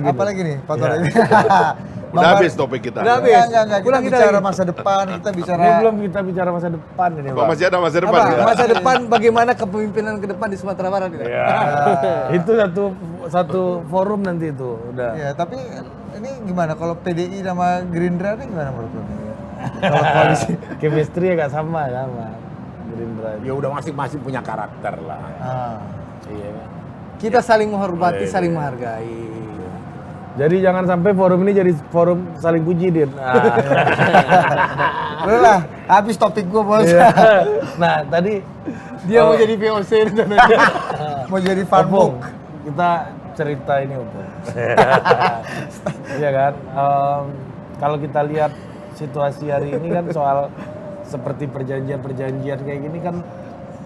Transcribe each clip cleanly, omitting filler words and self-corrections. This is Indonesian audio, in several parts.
Apalagi nih, Pak Tori. Udah habis topik kita. Udah habis. Enggak. Kita bicara masa depan, kita bicara... Ini belum kita bicara masa depan ini, Pak. Masih ada masa depan. Apa? Ya? Masa depan bagaimana kepemimpinan ke depan di Sumatera Barat? Ya. Itu satu forum nanti itu. Udah. Ya, tapi ini gimana kalau PDI sama Gerindra ini gimana menurut lu? Kalau koalisi Chemistry agak sama Gerindra. Ya udah masing-masing punya karakter lah. Iya. Kita saling menghormati, saling menghargai. Jadi jangan sampai forum ini jadi forum saling puji, Din. Udah lah, habis topik gua, Bos. Nah, tadi Dia mau jadi VOC mau jadi farmbook. Kita cerita ini, Opung. Iya kan? Kalau kita lihat situasi hari ini kan soal seperti perjanjian-perjanjian kayak gini kan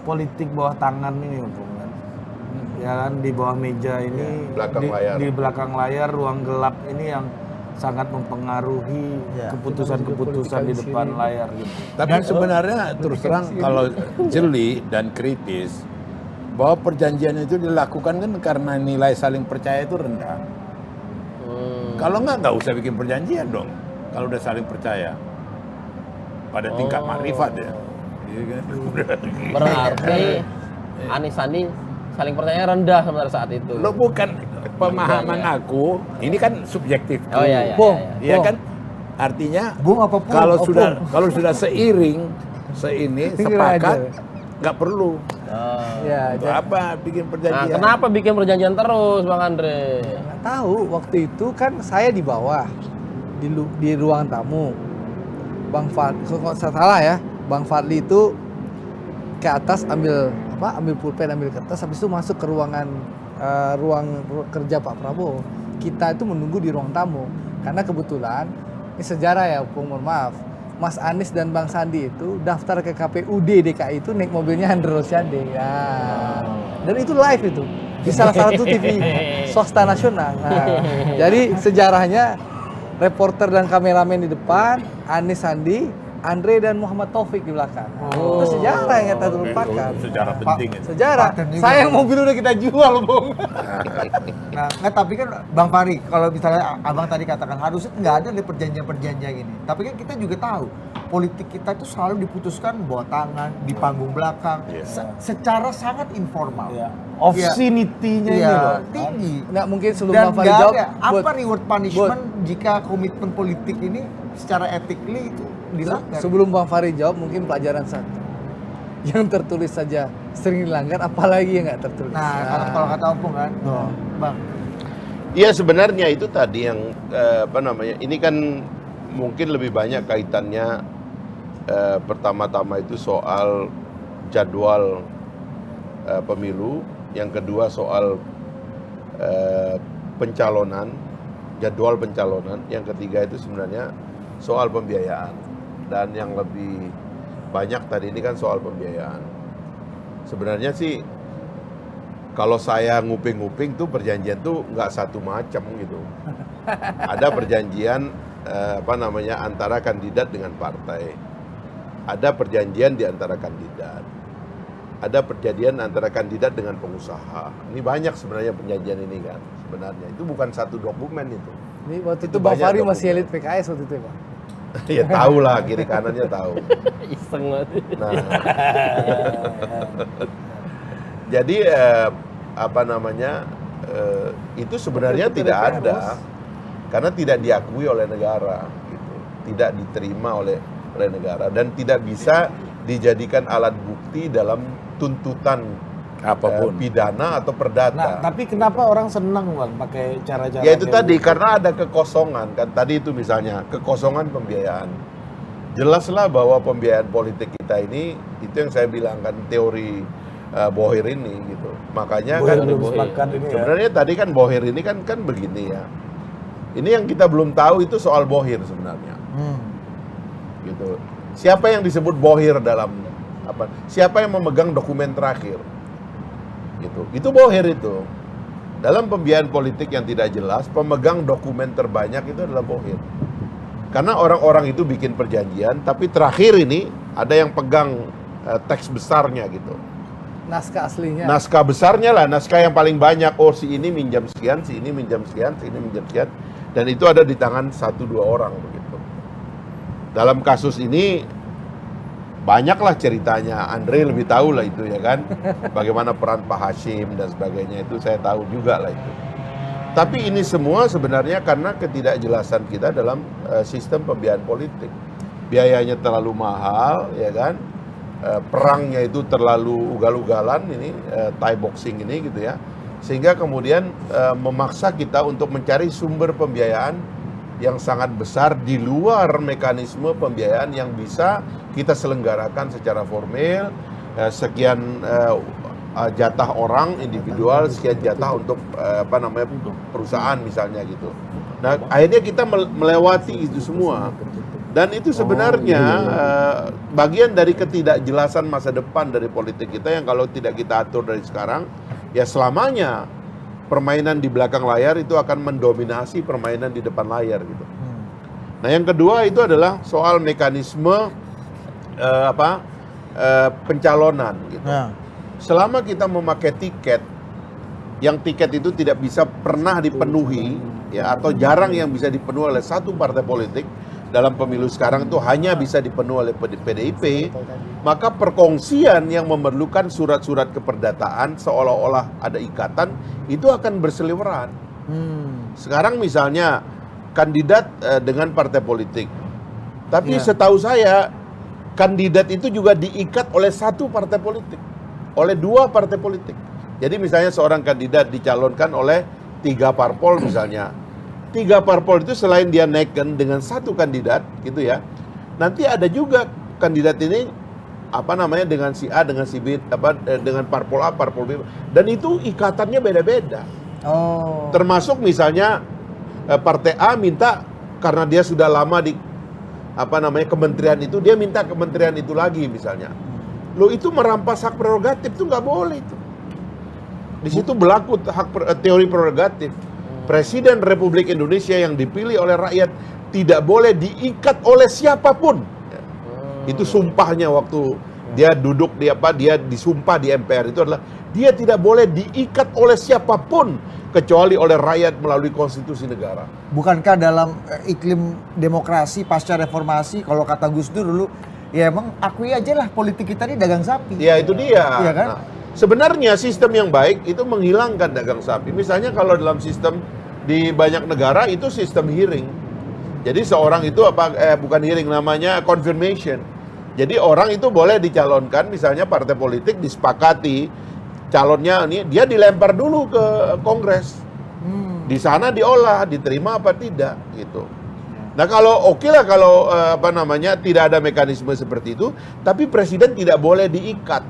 politik bawah tangan ini, Opung. Ya kan, di bawah meja ini, di belakang layar, ruang gelap ini yang sangat mempengaruhi keputusan-keputusan di depan layar gitu. Tapi sebenarnya terus terang kalau jeli dan kritis bahwa perjanjian itu dilakukan kan karena nilai saling percaya itu rendah. Kalau nggak usah bikin perjanjian dong. Kalau udah saling percaya pada tingkat makrifat ya. Berarti Anies Sandi saling percaya rendah sebenarnya saat itu. Lo bukan pemahaman aku, ini kan subjektif. Oh iya. Iya kan? Artinya kalau sudah seiring sepakat nggak perlu. Ya, untuk apa bikin Nah, perjanjian? kenapa bikin perjanjian terus, Bang Andre? nggak tahu, waktu itu kan saya di bawah di ruang tamu. Bang Fadli, kalau saya salah ya, Bang Fadli itu ke atas ambil pulpen, ambil kertas, habis itu masuk ke ruang kerja Pak Prabowo. Kita itu menunggu di ruang tamu karena kebetulan ini sejarah ya, mohon maaf, Mas Anies dan Bang Sandi itu daftar ke KPUD DKI itu naik mobilnya Andre Rosiade. Ya. Dan itu live itu di salah satu TV swasta nasional. Nah, jadi sejarahnya reporter dan kameramen di depan, Anies Sandi, Andre dan Muhammad Taufik di belakang. Itu sejarah yang kita lupakan. Sejarah penting itu. Sejarah. Sayang mobil udah kita jual, Bung. Nah, tapi kan Bang Fahri, kalau misalnya Abang tadi katakan harusnya nggak ada nih perjanjian-perjanjian ini. Tapi kan kita juga tahu politik kita itu selalu diputuskan bawah tangan, di panggung belakang, secara sangat informal. Obscenity-nya ini loh. Tinggi. Nggak mungkin sebelum Dan Bang Fahri nggak jawab. ada apa reward punishment jika komitmen politik ini secara ethically itu dilanggar. Sebelum Bang Fahri jawab, mungkin pelajaran satu. Yang tertulis saja sering dilanggar, apalagi yang nggak tertulis. Nah, kalau kata Opung kan, Bang. Iya, sebenarnya itu tadi yang ini kan mungkin lebih banyak kaitannya pertama-tama itu soal jadwal pemilu, yang kedua soal pencalonan, jadwal pencalonan, yang ketiga itu sebenarnya soal pembiayaan. Dan yang lebih banyak tadi ini kan soal pembiayaan. Sebenarnya sih kalau saya nguping-nguping tuh perjanjian tuh nggak satu macam gitu. Ada perjanjian antara kandidat dengan partai. Ada perjanjian di antara kandidat. Ada perjanjian antara kandidat dengan pengusaha. Ini banyak sebenarnya perjanjian ini kan sebenarnya. Itu bukan satu dokumen itu. Ini waktu itu Bang Fahri masih elit PKS waktu itu ya, Bang? Ya tahu lah, kiri kanannya tahu. Iseng banget. Nah. Jadi itu sebenarnya tidak ada karena tidak diakui oleh negara, gitu. Tidak diterima oleh negara dan tidak bisa dijadikan alat bukti dalam tuntutan apapun pidana atau perdata. Nah, tapi kenapa orang senang, Bang, pakai cara-cara ya itu tadi gitu? Karena ada kekosongan kan. Tadi itu misalnya kekosongan pembiayaan. Jelaslah bahwa pembiayaan politik kita ini itu yang saya bilang kan teori Bohir ini gitu. Makanya sebenarnya tadi kan Bohir ini kan begini ya. Ini yang kita belum tahu itu soal Bohir sebenarnya. Gitu. Siapa yang disebut Bohir dalam apa? Siapa yang memegang dokumen terakhir? Gitu. Itu Bohir itu. Dalam pembiayaan politik yang tidak jelas, pemegang dokumen terbanyak itu adalah Bohir. Karena orang-orang itu bikin perjanjian, tapi terakhir ini ada yang pegang teks besarnya gitu. naskah aslinya. Naskah besarnya lah, naskah yang paling banyak. Oh, si ini minjam sekian, si ini minjam sekian, si ini minjam sekian. Dan itu ada di tangan 1-2 orang begitu. Dalam kasus ini banyaklah ceritanya. Andre lebih tahu lah itu ya kan. Bagaimana peran Pak Hashim dan sebagainya itu saya tahu juga lah itu. Tapi ini semua sebenarnya karena ketidakjelasan kita dalam sistem pembiayaan politik. Biayanya terlalu mahal ya kan. Perangnya itu terlalu ugal-ugalan ini, Thai boxing ini gitu ya. Sehingga kemudian memaksa kita untuk mencari sumber pembiayaan yang sangat besar di luar mekanisme pembiayaan yang bisa kita selenggarakan secara formil, sekian jatah orang individual, sekian jatah untuk perusahaan misalnya gitu. Nah, akhirnya kita melewati itu semua. Dan itu sebenarnya bagian dari ketidakjelasan masa depan dari politik kita yang kalau tidak kita atur dari sekarang, ya selamanya permainan di belakang layar itu akan mendominasi permainan di depan layar gitu. Nah, yang kedua itu adalah soal mekanisme pencalonan gitu. Selama kita memakai tiket, yang tiket itu tidak bisa pernah dipenuhi ya, atau jarang yang bisa dipenuhi oleh satu partai politik. Dalam pemilu sekarang itu hanya bisa dipenuhi oleh PDIP, maka perkongsian yang memerlukan surat-surat keperdataan seolah-olah ada ikatan, itu akan berseliweran. Sekarang misalnya kandidat dengan partai politik, tapi setahu saya kandidat itu juga diikat oleh satu partai politik, oleh 2 partai politik. Jadi misalnya seorang kandidat dicalonkan oleh 3 parpol misalnya. 3 parpol itu selain dia naikkan dengan satu kandidat gitu ya, nanti ada juga kandidat ini dengan si A, dengan si B, dengan parpol A, parpol B, dan itu ikatannya beda-beda. Termasuk misalnya partai A minta karena dia sudah lama di kementerian itu, dia minta kementerian itu lagi misalnya. Loh, itu merampas hak prerogatif, itu nggak boleh itu. Di situ berlaku teori prerogatif. Presiden Republik Indonesia yang dipilih oleh rakyat tidak boleh diikat oleh siapapun. Itu sumpahnya waktu dia duduk dia disumpah di MPR itu adalah dia tidak boleh diikat oleh siapapun kecuali oleh rakyat melalui konstitusi negara. Bukankah dalam iklim demokrasi pasca reformasi, kalau kata Gus Dur dulu, ya emang akui aja lah politik kita ini dagang sapi. Ya itu dia. Iya kan? Nah, sebenarnya sistem yang baik itu menghilangkan dagang sapi. Misalnya kalau dalam sistem di banyak negara itu sistem hearing. Jadi seorang itu bukan hearing, namanya confirmation. Jadi orang itu boleh dicalonkan, misalnya partai politik disepakati calonnya ini dia dilempar dulu ke Kongres. Di sana diolah, diterima apa tidak gitu. Nah, kalau kalau tidak ada mekanisme seperti itu, tapi presiden tidak boleh diikat.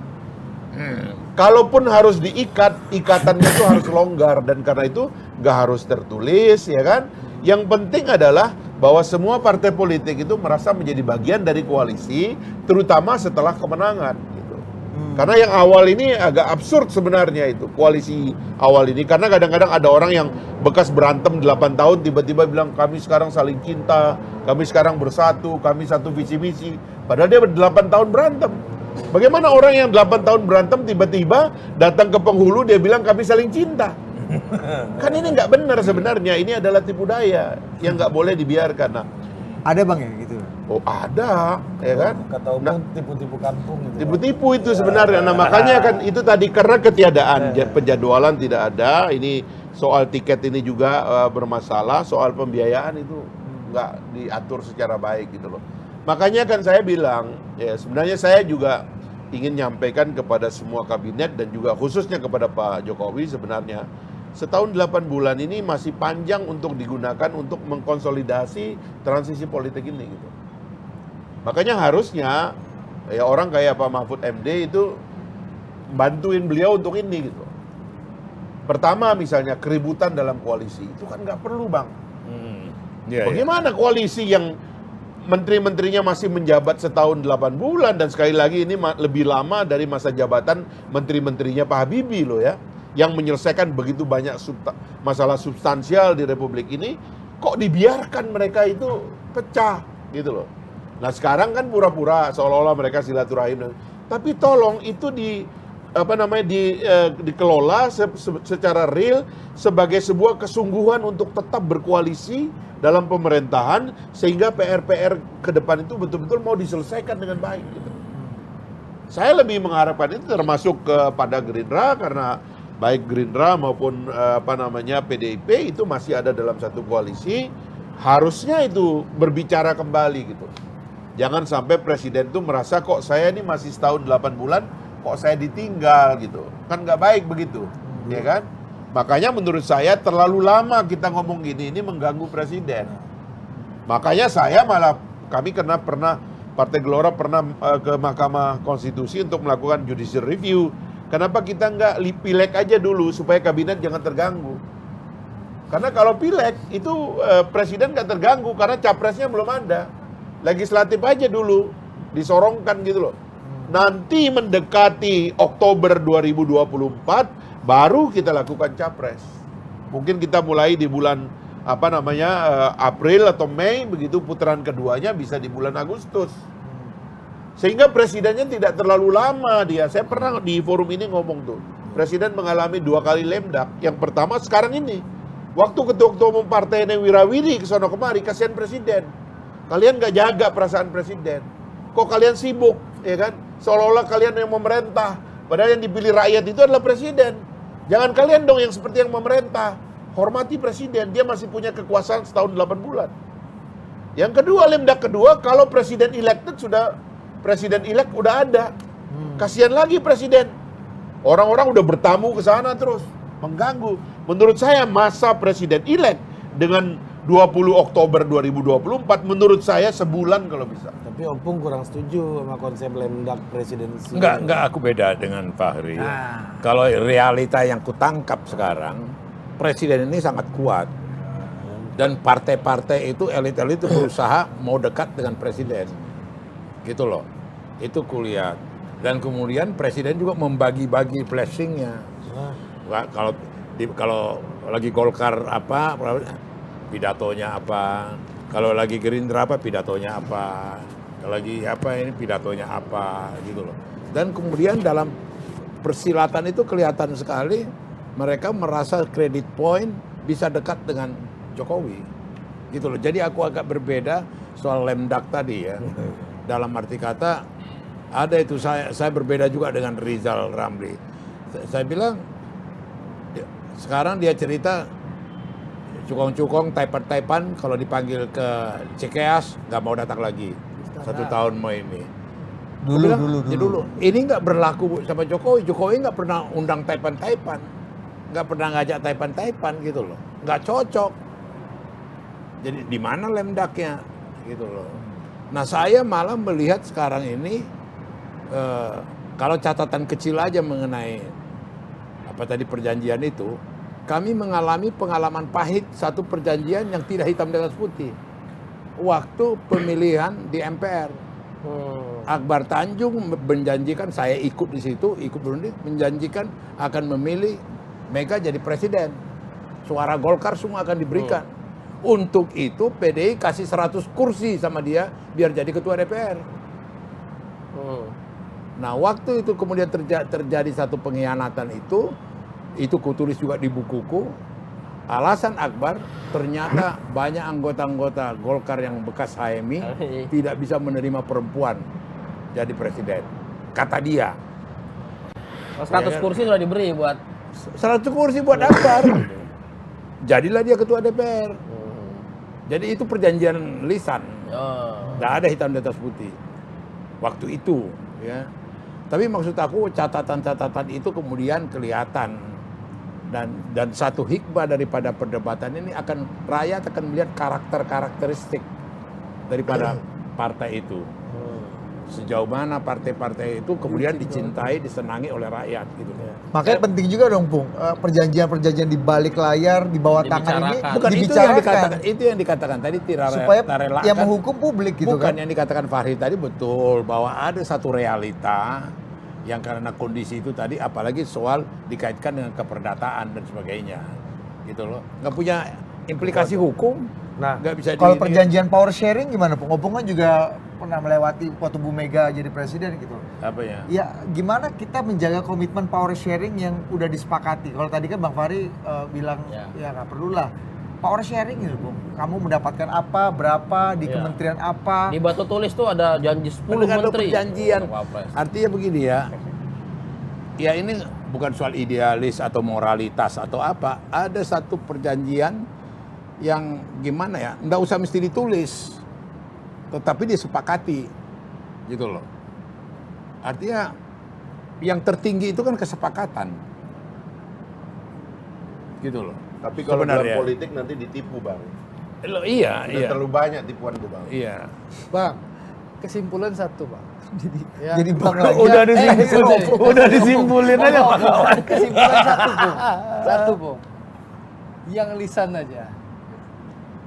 Kalaupun harus diikat, ikatannya itu harus longgar, dan karena itu nggak harus tertulis, ya kan? Yang penting adalah bahwa semua partai politik itu merasa menjadi bagian dari koalisi, terutama setelah kemenangan. Gitu. Karena yang awal ini agak absurd sebenarnya itu, koalisi awal ini. Karena kadang-kadang ada orang yang bekas berantem 8 tahun, tiba-tiba bilang kami sekarang saling cinta, kami sekarang bersatu, kami satu visi misi. Padahal dia 8 tahun berantem. Bagaimana orang yang 8 tahun berantem tiba-tiba datang ke penghulu dia bilang kami saling cinta? Kan ini nggak benar sebenarnya. Ini adalah tipu daya yang nggak boleh dibiarkan. Nah, ada bang ya gitu? Oh ada, ya kan? Kata umum tipu-tipu kampung gitu. Tipu-tipu itu sebenarnya. Nah makanya kan itu tadi karena ketiadaan penjadwalan tidak ada. Ini soal tiket ini juga bermasalah. Soal pembiayaan itu nggak diatur secara baik gitu loh. Makanya kan saya bilang, ya sebenarnya saya juga ingin nyampaikan kepada semua kabinet dan juga khususnya kepada Pak Jokowi sebenarnya. Setahun 8 bulan ini masih panjang untuk digunakan untuk mengkonsolidasi transisi politik ini gitu. Makanya harusnya ya orang kayak Pak Mahfud MD itu bantuin beliau untuk ini gitu. Pertama misalnya keributan dalam koalisi itu kan nggak perlu bang. Bagaimana koalisi yang menteri-menterinya masih menjabat setahun 8 bulan dan sekali lagi ini lebih lama dari masa jabatan menteri-menterinya Pak Habibie loh ya, yang menyelesaikan begitu banyak masalah substansial di Republik ini, kok dibiarkan mereka itu pecah gitu loh. Nah sekarang kan pura-pura seolah-olah mereka silaturahim, tapi tolong itu dikelola secara real sebagai sebuah kesungguhan untuk tetap berkoalisi dalam pemerintahan sehingga PR-PR ke depan itu betul-betul mau diselesaikan dengan baik gitu. Saya lebih mengharapkan itu termasuk kepada Gerindra karena baik Gerindra maupun PDIP itu masih ada dalam satu koalisi, harusnya itu berbicara kembali gitu. Jangan sampai presiden itu merasa kok saya ini masih setahun 8 bulan, kok saya ditinggal gitu. Kan nggak baik begitu, ya kan? Makanya menurut saya terlalu lama kita ngomong gini, ini mengganggu presiden. Makanya kami pernah Partai Gelora pernah ke Mahkamah Konstitusi untuk melakukan judicial review. Kenapa kita nggak pileg aja dulu supaya kabinet jangan terganggu? Karena kalau pileg itu presiden nggak terganggu karena capresnya belum ada. Legislatif aja dulu disorongkan gitu loh. Nanti mendekati Oktober 2024 baru kita lakukan capres. Mungkin kita mulai di bulan April atau Mei, begitu putaran keduanya bisa di bulan Agustus. Sehingga presidennya tidak terlalu lama dia. Saya pernah di forum ini ngomong tuh, presiden mengalami 2 kali lemdak. Yang pertama sekarang ini, waktu ketua umum partai ini wirawiri kesono kemari, kasihan presiden. Kalian gak jaga perasaan presiden. Kok kalian sibuk, ya kan? Seolah-olah kalian yang memerintah. Padahal yang dipilih rakyat itu adalah presiden. Jangan kalian dong yang seperti yang memerintah. Hormati presiden, dia masih punya kekuasaan setahun 8 bulan. Yang kedua, lemdak kedua, kalau presiden elect udah ada. Kasihan lagi presiden. Orang-orang udah bertamu ke sana terus, mengganggu. Menurut saya masa presiden elect dengan 20 Oktober 2024 menurut saya sebulan kalau bisa. Tapi Opung kurang setuju sama konsep lemdak presidensi. Enggak aku beda dengan Fahri. Kalau realita yang kutangkap sekarang, presiden ini sangat kuat. Dan partai-partai itu, elit-elit itu berusaha mau dekat dengan presiden. Gitu loh. Itu kulihat. Dan kemudian presiden juga membagi-bagi blessing-nya. Wah, kalau lagi Golkar pidatonya apa, kalau lagi Gerindra pidatonya apa, kalau lagi ini pidatonya apa, gitu loh. Dan kemudian dalam persilatan itu kelihatan sekali mereka merasa credit point bisa dekat dengan Jokowi, gitu loh. Jadi aku agak berbeda soal lemdak tadi ya. Dalam arti kata ada itu saya berbeda juga dengan Rizal Ramli. Saya bilang sekarang dia cerita cukong-cukong, taipan-taipan kalau dipanggil ke Cikeas nggak mau datang lagi 1 tahun mau ini. Dulu. Ini nggak berlaku sama Jokowi. Jokowi nggak pernah undang taipan-taipan, nggak pernah ngajak taipan-taipan gitu loh. Nggak cocok. Jadi di mana lemdaknya gitu loh. Nah saya malah melihat sekarang ini kalau catatan kecil aja mengenai perjanjian itu. Kami mengalami pengalaman pahit satu perjanjian yang tidak hitam di atas putih. Waktu pemilihan di MPR. Akbar Tanjung menjanjikan, saya ikut di situ, menjanjikan akan memilih Mega jadi presiden. Suara Golkar semua akan diberikan. Untuk itu PDI kasih 100 kursi sama dia biar jadi ketua DPR. Nah waktu itu kemudian terjadi satu pengkhianatan itu kutulis juga di bukuku. Alasan Akbar, ternyata banyak anggota-anggota Golkar yang bekas HMI tidak bisa menerima perempuan jadi presiden. Kata dia. 100 kursi sudah diberi buat 100 kursi buat Akbar. Jadilah dia ketua DPR. Jadi itu perjanjian lisan. Tidak ada hitam di atas putih. Waktu itu, ya. Tapi maksud aku catatan-catatan itu kemudian kelihatan. Dan satu hikmah daripada perdebatan ini rakyat akan melihat karakteristik daripada partai itu. Sejauh mana partai-partai itu kemudian dicintai, disenangi oleh rakyat gitu. Makanya penting juga dong, Pung, perjanjian-perjanjian di balik layar, di bawah tangan ini bukan dibicarakan. itu yang dikatakan tadi supaya yang menghukum publik gitu bukan kan. Yang dikatakan Fahri tadi betul bahwa ada satu realita yang karena kondisi itu tadi, apalagi soal dikaitkan dengan keperdataan dan sebagainya, gitu loh, nggak punya implikasi hukum, nggak bisa. Kalau perjanjian power sharing gimana, Pung? Opung kan juga pernah melewati waktu Bu Mega jadi presiden gitu. Apa ya? Ya gimana kita menjaga komitmen power sharing yang udah disepakati. Kalau tadi kan Bang Fahri bilang ya nggak perlulah power sharing gitu Bung. Kamu mendapatkan apa, berapa, di kementerian apa. Di batu tulis tuh ada janji 10 Dengan menteri. perjanjian. Untuk Wapres. Artinya begini ya. Ya ini bukan soal idealis atau moralitas atau apa. Ada satu perjanjian yang gimana ya, nggak usah mesti ditulis, tetapi disepakati, gitu loh. Artinya yang tertinggi itu kan kesepakatan, gitu loh. Tapi kalau dalam Sebenarnya. politik nanti ditipu bang. Loh, iya, Udah iya, terlalu banyak tipuan tuh bang. iya. Bang, kesimpulan satu bang. Ya, Jadi Bang lagi. Udah disimpulin aja Pak. Kesimpulan satu Bung. Satu Bung. Yang lisan aja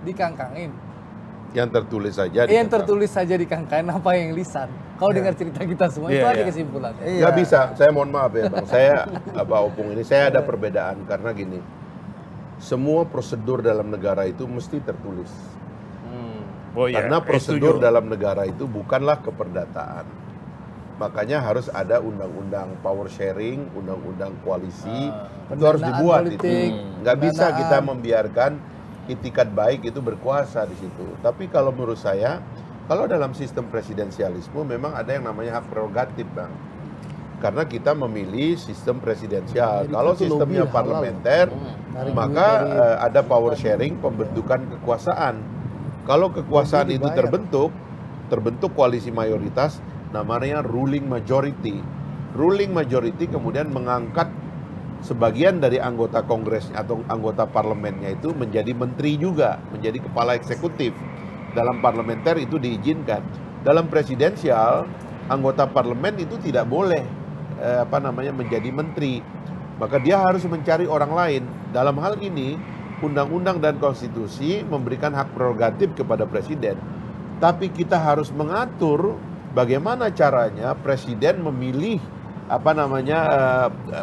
dikangkangin. Yang tertulis saja. Yang tertulis saja dikangkangin, apa yang lisan. Kalau dengar cerita kita semua itu Iya, aja iya. kesimpulannya. Nggak bisa. Saya mohon maaf ya bang. Saya opung ini. Saya ada perbedaan karena gini. Semua prosedur dalam negara itu mesti tertulis. Oh, iya, Karena prosedur setuju. dalam negara itu bukanlah keperdataan. Makanya harus ada undang-undang power sharing, undang-undang koalisi. Itu harus pendanaan dibuat politik, itu. Nggak bisa pendanaan. kita membiarkan itikat baik itu berkuasa di situ. Tapi kalau menurut saya, kalau dalam sistem presidensialisme memang ada yang namanya hak prerogatif, bang. Karena kita memilih sistem presidensial. Jadi Kalau itu sistemnya lobby halal. parlementer, Tarik maka duit dari- ada power sharing, pembentukan kekuasaan. Kalau kekuasaan Lobby itu dibayar. terbentuk koalisi mayoritas, namanya ruling majority. Ruling majority kemudian mengangkat sebagian dari anggota kongres atau anggota parlemennya itu menjadi menteri juga, menjadi kepala eksekutif. Dalam parlementer itu diizinkan. Dalam presidensial, anggota parlemen itu tidak boleh menjadi menteri. Maka dia harus mencari orang lain. Dalam hal ini, undang-undang dan konstitusi memberikan hak prerogatif kepada presiden. Tapi kita harus mengatur bagaimana caranya presiden memilih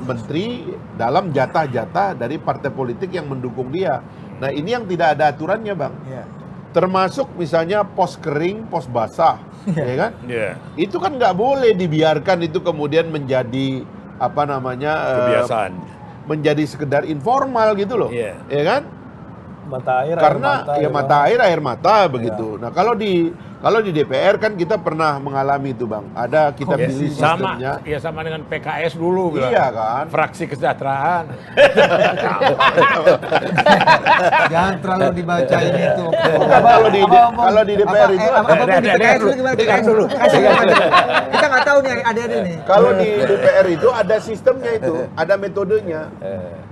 menteri dalam jatah-jatah dari partai politik yang mendukung dia. Nah, ini yang tidak ada aturannya, Bang. Iya. Termasuk misalnya pos kering, pos basah, ya kan? Iya. Itu kan nggak boleh dibiarkan itu kemudian menjadi Kebiasaan. menjadi sekedar informal gitu loh, Iya. ya kan? Mata air, Karena air mata, mata air, air mata begitu. Nah kalau di DPR kan kita pernah mengalami itu, Bang. Ada kita Ya, pilih sama, sistemnya. ya sama dengan PKS dulu. bilang. Iya kan? Fraksi kesejahteraan. Jangan terlalu dibacain itu. Kalau di DPR itu di PKS dulu gimana? PKS dulu. Kasih gimana? Kita nggak tahu nih ada nih. Kalau di DPR itu ada sistemnya itu, ada metodenya.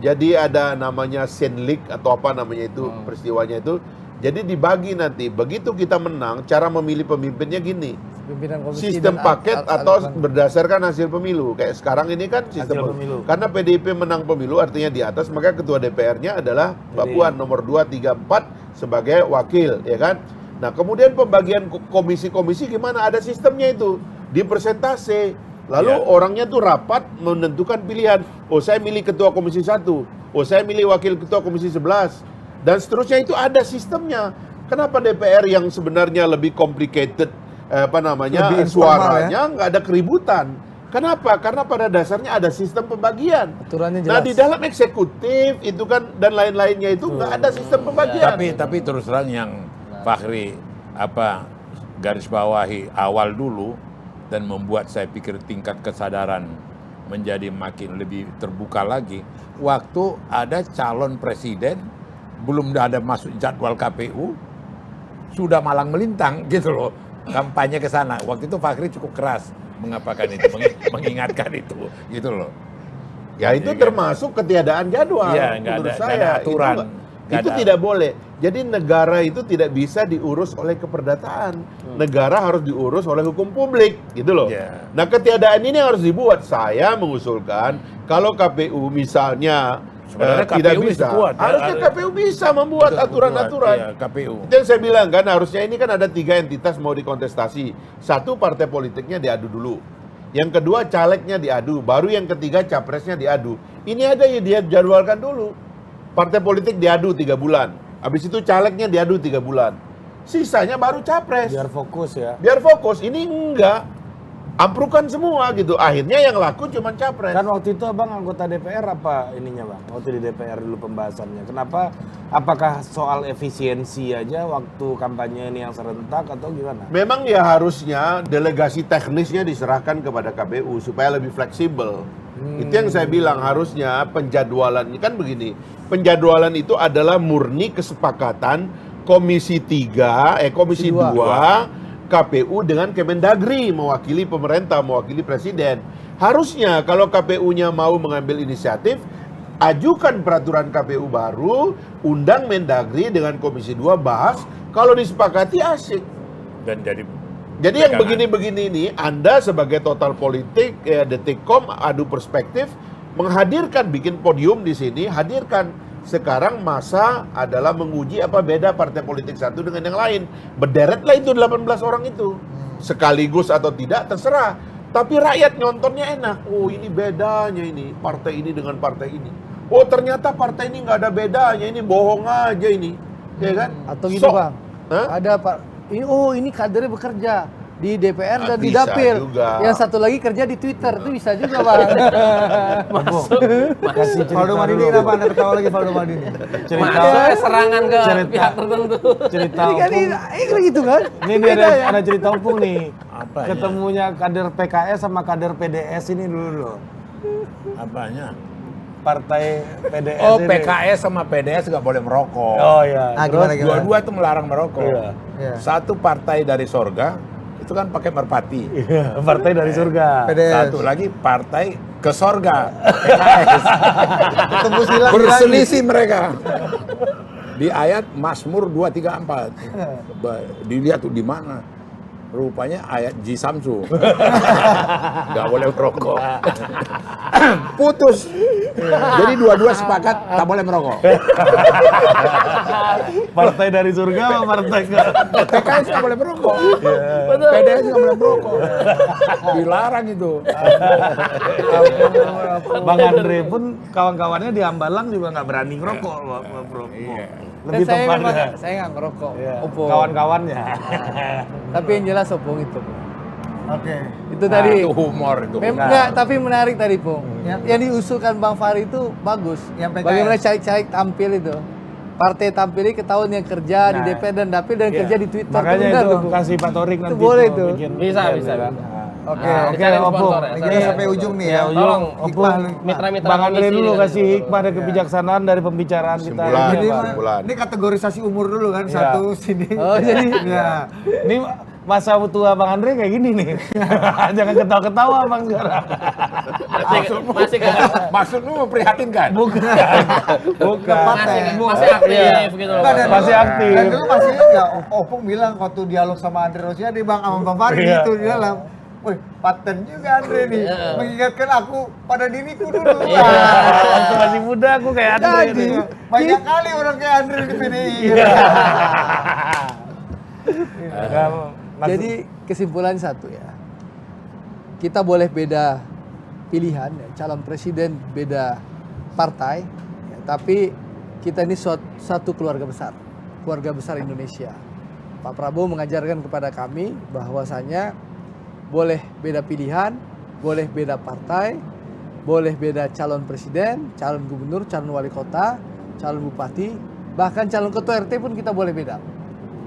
Jadi ada namanya senlik atau apa namanya itu peristiwanya itu. Jadi dibagi nanti. Begitu kita menang, cara memilih pemimpinnya gini. Pimpinan komisi Sistem dan paket atau berdasarkan hasil pemilu. Kayak sekarang ini kan sistem Hasil pemilu. Karena PDIP menang pemilu artinya di atas, maka ketua DPR-nya adalah Mbak Puan nomor 2, 3, 4 sebagai wakil, ya kan? Nah, kemudian pembagian komisi-komisi gimana? Ada sistemnya itu. Di persentase. Lalu orangnya tuh rapat menentukan pilihan. Oh, saya milih ketua komisi 1. Oh, saya milih wakil ketua komisi 11. Dan seterusnya itu ada sistemnya. Kenapa DPR yang sebenarnya lebih complicated Lebih informal, suaranya nggak ada keributan? Kenapa? Karena pada dasarnya ada sistem pembagian. Aturannya Nah jelas. di dalam eksekutif itu kan dan lain-lainnya itu nggak ada sistem pembagian. Tapi terus terang yang Fahri garis bawahi awal dulu dan membuat saya pikir tingkat kesadaran menjadi makin lebih terbuka lagi. Waktu ada calon presiden belum ada masuk jadwal KPU sudah malang melintang gitu loh kampanye ke sana. Waktu itu Fahri cukup keras mengapakan itu, mengingatkan itu gitu loh. Ya itu termasuk ketiadaan jadwal. Iya, nggak menurut ada- saya nggak ada aturan. Nggak Itu ada. tidak boleh. Jadi negara itu tidak bisa diurus oleh keperdataan. Negara harus diurus oleh hukum publik, gitu loh. Iya. Nah ketiadaan ini harus dibuat. Saya mengusulkan kalau KPU misalnya Sebenarnya tidak KPU bisa, bisa kuat, ya. harusnya KPU bisa membuat aturan-aturan. Iya, KPU. Itu yang saya bilang kan harusnya ini kan ada 3 entitas mau dikontestasi. Satu partai politiknya diadu dulu. Yang kedua calegnya diadu. Baru yang ketiga capresnya diadu. Ini ada ya dia jadwalkan dulu. Partai politik diadu 3 bulan. Habis itu calegnya diadu 3 bulan. sisanya baru capres. Biar fokus ya. Biar fokus. Ini enggak. Amprukan semua gitu. Akhirnya yang laku cuma capres. Kan waktu itu abang anggota DPR apa ininya bang? Waktu di DPR dulu pembahasannya. Kenapa? Apakah soal efisiensi aja waktu kampanye ini yang serentak atau gimana? Memang ya harusnya delegasi teknisnya diserahkan kepada KPU supaya lebih fleksibel. Itu yang saya bilang, harusnya penjadwalan kan begini. Penjadwalan itu adalah murni kesepakatan Komisi 2 KPU dengan Kemendagri, mewakili pemerintah, mewakili presiden. Harusnya kalau KPU-nya mau mengambil inisiatif, ajukan peraturan KPU baru, undang Mendagri dengan Komisi 2 bahas, kalau disepakati asik. Dan jadi Yang pegangan. begini-begini ini, Anda sebagai total politik, Detikkom, adu perspektif, menghadirkan, bikin podium di sini, hadirkan. Sekarang masa adalah menguji apa beda partai politik satu dengan yang lain. Berderetlah itu 18 orang itu. Sekaligus atau tidak, terserah. Tapi rakyat nyontonnya enak. Oh ini bedanya ini, partai ini dengan partai ini. Oh ternyata partai ini nggak ada bedanya, ini bohong aja ini. Ya kan? Atau gini Bang, Hah? ada Pak, ini kadernya bekerja di DPR dan di Bisa Dapil. juga. Yang satu lagi kerja di Twitter, itu bisa juga Bang. Kasih cerita Valdo Maldini dulu. kenapa Anda ketawa lagi Valdo Maldini? Cerita. Masuk serangan ke Cerita. pihak tertentu. Cerita Ini kan opung. gitu kan? Ini Beda ya. ada cerita opung nih. Apa ya? Ketemunya kader PKS sama kader PDS ini dulu loh. Apanya? Partai PDS Oh, ini. PKS sama PDS nggak boleh merokok. Oh iya. Ah, Terus gimana? Dua-dua itu melarang merokok. Iya. Iya. Satu partai dari sorga, itu kan pakai merpati. Iya, partai dari surga. PDS. Satu lagi partai ke sorga, PKS. Ketemu silang Berselisih mereka. Di ayat Mazmur 234. Dilihat tuh di mana? Rupanya ayat Ji Samsu. Nggak boleh merokok. Putus. Jadi dua-dua sepakat tak boleh merokok. Partai dari surga sama partai ke PKS nggak boleh merokok. Betul. PDS nggak boleh merokok. Dilarang itu. Bang Andre pun kawan-kawannya di Hambalang juga nggak berani ngerokok, Bro. Iya. Dan Lebih saya memang tepatnya. saya nggak ngerokok, Iya, Opung. kawan-kawannya. Tapi yang jelas Opung itu. Oke. Itu tadi. Itu humor itu. Enggak, tapi menarik tadi, Pung. Ya. Yang diusulkan Bang Fahri itu bagus. Yang PKS. Bagaimana caleg-caleg tampil itu. Partai tampilnya ketahuan yang kerja di Nah, DPR dan Dapil dan Iya. kerja di Twitter. Makanya benar itu Pung. kasih Pak Torik nanti. boleh tuh tuh. bikin Bisa, event, bisa, ya kan? bisa. Oke. Nah, Oke, oke, Opung. sponsor ya. Kita sampai ujung nih ya. Ya, ujung. Tolong Opung. hikmah lu. Mitra-mitra Bang Andre komisi dulu dan kasih itu. hikmah dan kebijaksanaan dari pembicaraan kita. Kesimpulan. Ini, Jadi Bang. Kesimpulan. ini kategorisasi umur dulu kan, Iya. satu sini. Oh, jadi Ya. Ini masa tua Bang Andre kayak gini nih. Jangan ketawa-ketawa Bang sekarang. Masih kan? Maksudmu memprihatinkan? Bukan. Bukan. Masih aktif gitu loh. Enggak, dan Masih dulu- aktif. Dan dulu masih enggak, Opung bilang waktu dialog sama Andre Rosiade, Bang, sama Bang Fahri Iya. itu di dalam. Wih, paten juga Andre nih. Mengingatkan aku pada diriku dulu. Iya. Waktu masih muda aku kayak Andre Jadi, nih. banyak kali orang kayak Andre di PDI. Kan, jadi kesimpulan satu ya. Kita boleh beda pilihan, ya, calon presiden beda partai, ya, tapi kita ini satu keluarga besar Indonesia. Pak Prabowo mengajarkan kepada kami bahwasanya boleh beda pilihan, boleh beda partai, boleh beda calon presiden, calon gubernur, calon wali kota, calon bupati, bahkan calon ketua RT pun kita boleh beda.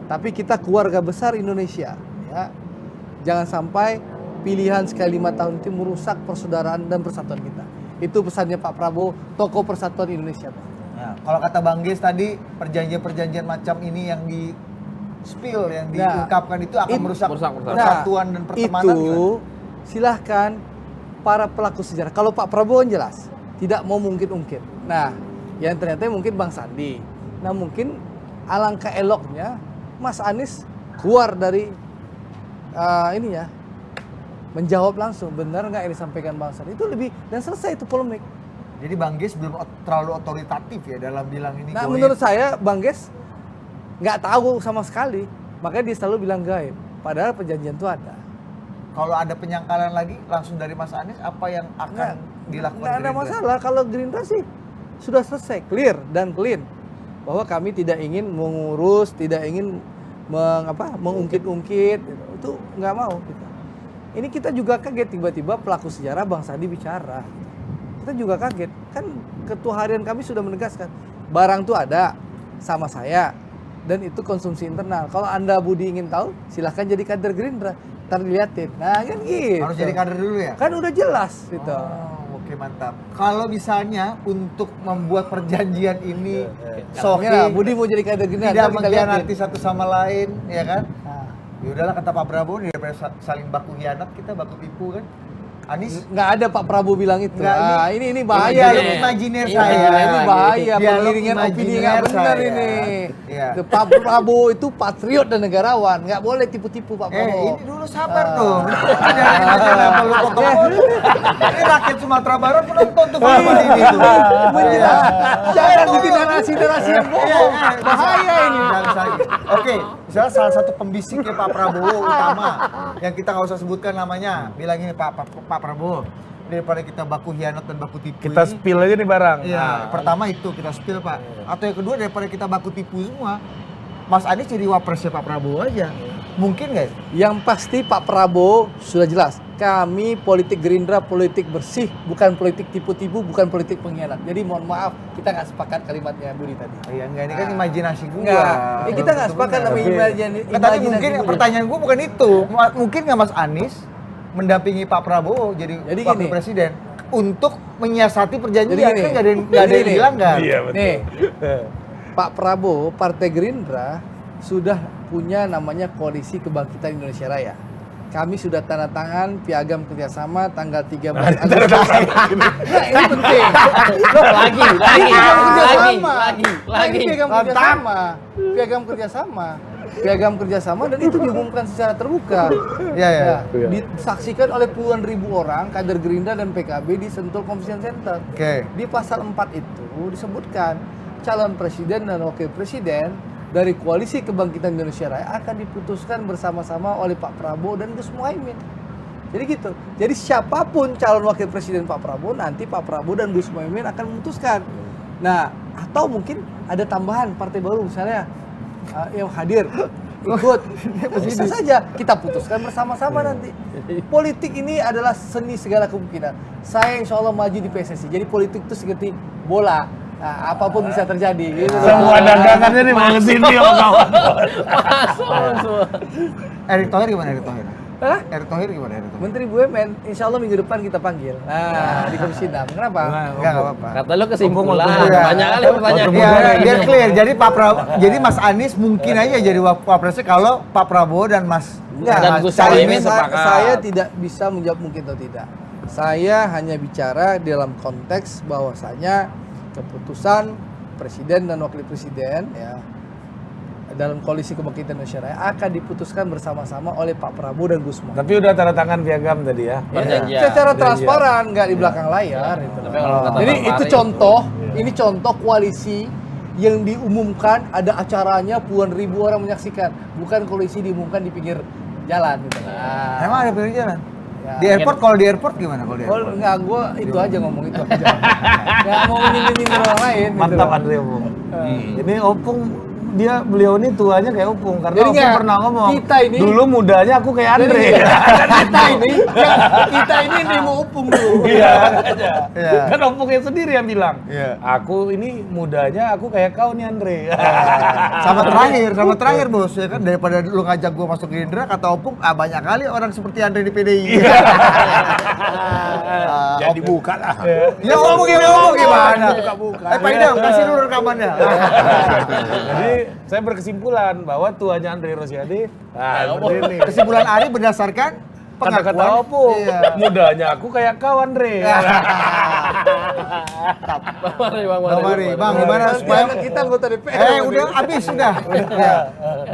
Tapi kita keluarga besar Indonesia, ya. Jangan sampai pilihan sekali 5 tahun itu merusak persaudaraan dan persatuan kita. Itu pesannya Pak Prabowo, tokoh persatuan Indonesia. Nah, kalau kata Bang Ges tadi, perjanjian-perjanjian macam ini yang di spill, yang diungkapkan itu akan merusak persatuan dan pertemanan. Itu silahkan para pelaku sejarah. Kalau Pak Prabowo jelas tidak mau mungkin-ungkit. Nah, yang ternyata mungkin Bang Sandi. Nah, mungkin alangkah eloknya Mas Anies keluar dari ini ya, menjawab langsung benar nggak yang disampaikan Bang Sandi, itu lebih dan selesai itu polemik. Jadi Bang Ges belum terlalu otoritatif ya dalam bilang ini. Nah, goib. menurut saya Bang Ges nggak tahu sama sekali, makanya dia selalu bilang gaib. Padahal perjanjian itu ada. Kalau ada penyangkalan lagi langsung dari Mas Anies, apa yang akan dilakukan? Nggak ada Gerindra? masalah kalau Gerindra sih sudah selesai, clear dan clean bahwa kami tidak ingin mengurus, tidak ingin mengungkit-ungkit gitu. Itu nggak mau kita. Ini kita juga kaget tiba-tiba pelaku sejarah Bang Sandi bicara. Kita juga kaget. Kan ketua harian kami sudah menegaskan barang tuh ada sama saya dan itu konsumsi internal. Kalau Anda Budi ingin tahu, silahkan jadi kader Gerindra. Ntar dilihatin. Nah kan gitu. Harus jadi kader dulu ya? Kan udah jelas gitu. Oh, oke mantap. Kalau misalnya untuk membuat perjanjian ini Soalnya Budi mau jadi kader Gerindra, tidak ntar kita liatin. mengkhianati satu sama lain, ya kan? Ya udahlah kata Pak Prabowo daripada saling baku hianat kita baku tipu kan. Anies Nggak ada Pak Prabowo bilang itu. Nggak, Ah, ini bahaya dialog ini. imajiner Iya, saya. Ini bahaya, Dialog pengiringan opini nggak imajiner benar saya. ini. Iya. Pak Prabowo itu patriot dan negarawan, nggak boleh tipu-tipu Pak Prabowo. Ini dulu sabar dong. Jangan aja apa lu potong. Ini rakyat Sumatera Barat penonton tuh film ini tuh. Jangan bikin narasi-narasi yang bohong. Bahaya ini. Oke, misalnya salah satu pembisiknya Pak Prabowo utama yang kita nggak usah sebutkan namanya, bilang ini Pak Prabowo, daripada kita baku hianat dan baku tipu Kita ini, spill aja nih barang. iya, pertama itu kita spill Pak. Atau yang kedua daripada kita baku tipu semua, Mas Anies jadi wapresnya Pak Prabowo aja. Mungkin nggak? Yang pasti Pak Prabowo sudah jelas. Kami politik Gerindra, politik bersih, bukan politik tipu-tipu, bukan politik pengkhianat. Jadi mohon maaf, kita nggak sepakat kalimatnya Budi tadi. Iya enggak, ini kan imajinasi gua. Enggak, kita nggak Belum sepakat tentu sama benar. imajinasi. Nah, tapi mungkin pertanyaan gua bukan itu. Mungkin nggak Mas Anies mendampingi Pak Prabowo jadi wakil gini. presiden untuk menyiasati perjanjian. Jadi gini. Kan nggak ada yang Jadi gini. bilang kan? Iya betul. Nih, Pak Prabowo, Partai Gerindra sudah punya namanya Koalisi Kebangkitan Indonesia Raya. Kami sudah tanda tangan piagam kerjasama tanggal 13 Agustus. Nah, ini penting. Lagi. Ini piagam kerjasama. Piagam kerjasama dan itu diumumkan secara terbuka. Iya, iya. Ya, disaksikan oleh puluhan ribu orang kader Gerindra dan PKB di Sentul Convention Center. Oke. Di pasal 4 itu disebutkan calon presiden dan wakil presiden dari Koalisi Kebangkitan Indonesia Raya akan diputuskan bersama-sama oleh Pak Prabowo dan Gus Muhaimin. Jadi gitu. Jadi siapapun calon wakil presiden Pak Prabowo, nanti Pak Prabowo dan Gus Muhaimin akan memutuskan. Nah, atau mungkin ada tambahan partai baru misalnya yang hadir ikut, bisa saja kita putuskan bersama-sama nanti. Politik ini adalah seni segala kemungkinan. Saya insya Allah maju di PSSI. Jadi politik itu seperti bola. Nah, apapun bisa terjadi. Gitu. Semua dagangannya nih mau kesini sama kawan. Masuk. Erick Thohir gimana Erick Thohir? Hah? Erick Thohir gimana Erick Thohir? Menteri BUMN, insya Allah minggu depan kita panggil. Nah, di Komisi 6. Kenapa? Enggak apa-apa. Kata lu kesimpulan. Iya. Banyak kali pertanyaan. Iya, biar clear. Jadi jadi Mas Anies mungkin aja jadi wapresnya kalau Pak Prabowo dan Mas Dan Gus Caimin, Muhaimin sepakat. saya tidak bisa menjawab mungkin atau tidak. Saya hanya bicara dalam konteks bahwasanya keputusan presiden dan wakil presiden ya dalam Koalisi Kebangkitan Indonesia Raya akan diputuskan bersama-sama oleh Pak Prabowo dan Gus Muhaimin. Tapi udah tanda tangan piagam tadi ya. Perjanjian. Secara transparan, nggak di belakang layar. Gitu. Tapi kalau kata Jadi Bang itu Fahri, contoh, ini contoh koalisi yang diumumkan ada acaranya puluhan ribu orang menyaksikan, bukan koalisi diumumkan di pinggir jalan gitu. Nah, Emang ada pinggir jalan? Ya. Di airport, kalau di airport gimana kalau di oh, airport? enggak, gue itu aja ngomong itu aja. Nggak mau nyindir orang lain. Mantap gitu. Andre Opung. Ini Opung beliau ini tuanya kayak Opung karena Jadi Opung nggak, pernah ngomong kita ini- dulu mudanya aku kayak Jadi, Andre. kita ini mau upung dulu. Iya. Iya. Kan Opungnya sendiri yang bilang. Iya. Aku ini mudanya aku kayak kau nih Andre. Sama terakhir bos ya kan, daripada lu ngajak gua masuk Gerindra kata Opung, banyak kali orang seperti Andre di PDI. Jadi buka lah. Ya Opung gimana? Pak Idam kasih dulu rekamannya. Jadi saya berkesimpulan bahwa tuanya Andre Rosiade seperti ini. Kesimpulan Ari berdasarkan Kata-kata pengakuan. Opung, Iya. mudanya aku kayak kau Andre. Bang Mari, Bang Mari, Bang gimana supaya kita anggota DPR. udah habis sudah. Ya.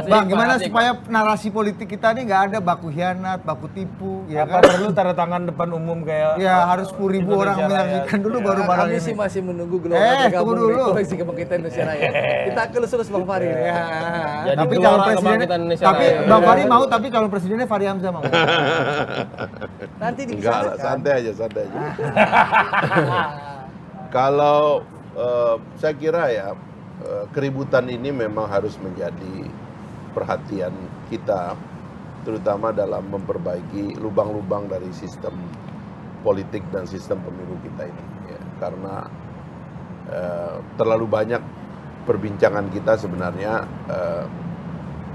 Bang gimana Asik. supaya narasi politik kita nih nggak ada baku hianat, baku tipu, ya Apa kan? perlu tanda tangan depan umum kayak Ya harus 10.000 orang Indonesia Raya. menyaksikan dulu baru barang Kami ini. sih masih menunggu gelombang tunggu dulu. Koalisi Kebangkitan Indonesia Raya. Kita kelus-kelus Bang Fahri. Ya. Jadi Tapi Gelora calon presiden, Kebangkitan Indonesia tapi Raya. Bang Fahri mau, tapi calon presidennya Fahri Hamzah mau. Nanti Enggak lah, dibicarakan. santai aja. Kalau saya kira ya keributan ini memang harus menjadi perhatian kita, terutama dalam memperbaiki lubang-lubang dari sistem politik dan sistem pemilu kita ini. Ya, karena terlalu banyak perbincangan kita sebenarnya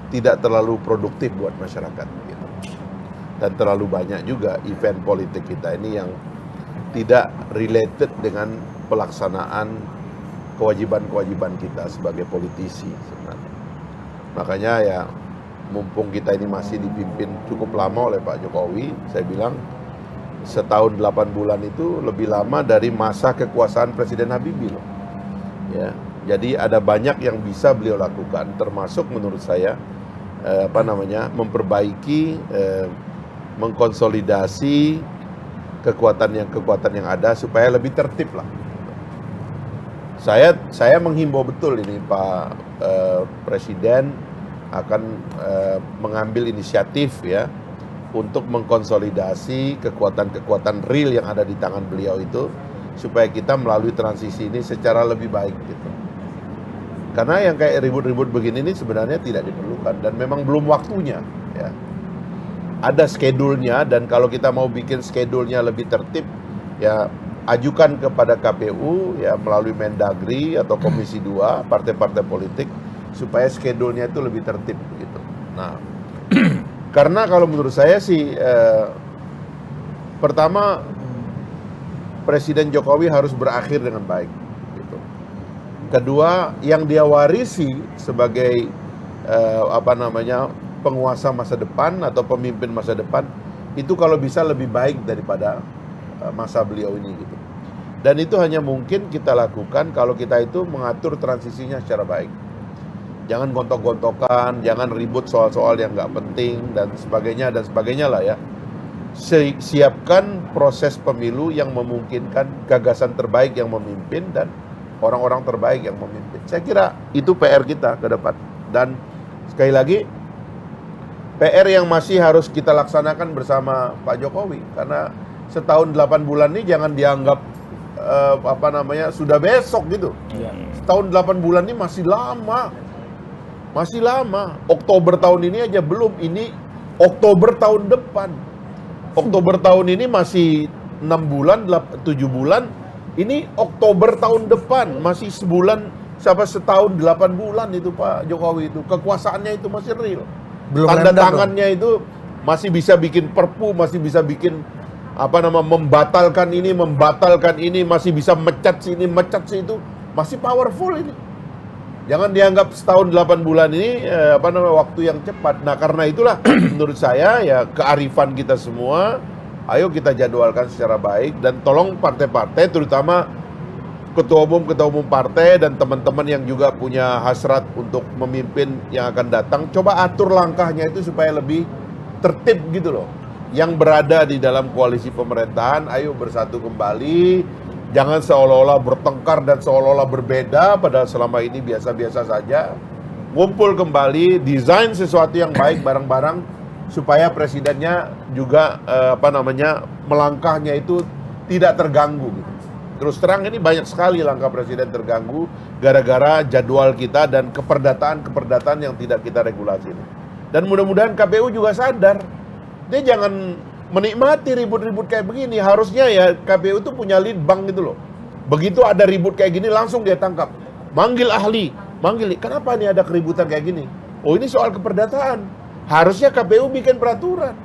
tidak terlalu produktif buat masyarakat. Gitu. Dan terlalu banyak juga event politik kita ini yang tidak related dengan pelaksanaan kewajiban-kewajiban kita sebagai politisi sebenarnya. Makanya ya mumpung kita ini masih dipimpin cukup lama oleh Pak Jokowi, saya bilang setahun 8 bulan itu lebih lama dari masa kekuasaan Presiden Habibie loh. Ya, jadi ada banyak yang bisa beliau lakukan, termasuk menurut saya memperbaiki, mengkonsolidasi kekuatan yang ada supaya lebih tertib lah. Saya menghimbau betul ini Pak Presiden akan mengambil inisiatif ya untuk mengkonsolidasi kekuatan-kekuatan real yang ada di tangan beliau itu supaya kita melalui transisi ini secara lebih baik gitu. Karena yang kayak ribut-ribut begini ini sebenarnya tidak diperlukan dan memang belum waktunya ya. Ada schedule-nya dan kalau kita mau bikin schedule-nya lebih tertib ya ajukan kepada KPU ya melalui Mendagri atau Komisi 2 partai-partai politik supaya schedule-nya itu lebih tertib gitu. Nah, karena kalau menurut saya sih pertama Presiden Jokowi harus berakhir dengan baik gitu. Kedua, yang dia warisi sebagai penguasa masa depan atau pemimpin masa depan itu kalau bisa lebih baik daripada masa beliau ini gitu. Dan itu hanya mungkin kita lakukan kalau kita itu mengatur transisinya secara baik. Jangan gontok-gontokan, jangan ribut soal-soal yang nggak penting dan sebagainya lah ya. Siapkan proses pemilu yang memungkinkan gagasan terbaik yang memimpin dan orang-orang terbaik yang memimpin. Saya kira itu PR kita ke depan. Dan sekali lagi PR yang masih harus kita laksanakan bersama Pak Jokowi karena setahun 8 bulan ini jangan dianggap sudah besok gitu. Ya. Setahun 8 bulan ini masih lama. Masih lama. Oktober tahun ini aja belum. Ini Oktober tahun depan. Oktober tahun ini masih 6 bulan, 7 bulan. Ini Oktober tahun depan. Masih setahun 8 bulan itu Pak Jokowi itu. Kekuasaannya itu masih real. Belum Tanda random tangannya itu masih bisa bikin perpu, masih bisa bikin membatalkan ini, masih bisa mecat sini, mecat situ, masih powerful ini. Jangan dianggap setahun 8 bulan ini waktu yang cepat. Nah, karena itulah menurut saya ya kearifan kita semua, ayo kita jadwalkan secara baik dan tolong partai-partai terutama ketua umum partai dan teman-teman yang juga punya hasrat untuk memimpin yang akan datang, coba atur langkahnya itu supaya lebih tertib gitu loh. Yang berada di dalam koalisi pemerintahan, ayo bersatu kembali. Jangan seolah-olah bertengkar dan seolah-olah berbeda, padahal selama ini biasa-biasa saja. Ngumpul kembali, desain sesuatu yang baik bareng-bareng, supaya presidennya juga melangkahnya itu tidak terganggu. Gitu. Terus terang ini banyak sekali langkah presiden terganggu gara-gara jadwal kita dan keperdataan yang tidak kita regulasi. Dan mudah-mudahan KPU juga sadar. Dia jangan menikmati ribut-ribut kayak begini. Harusnya ya KPU itu punya lead bank gitu loh. Begitu ada ribut kayak gini langsung dia tangkap. Manggil ahli. Kenapa nih ada keributan kayak gini? Oh ini soal keperdataan. Harusnya KPU bikin peraturan.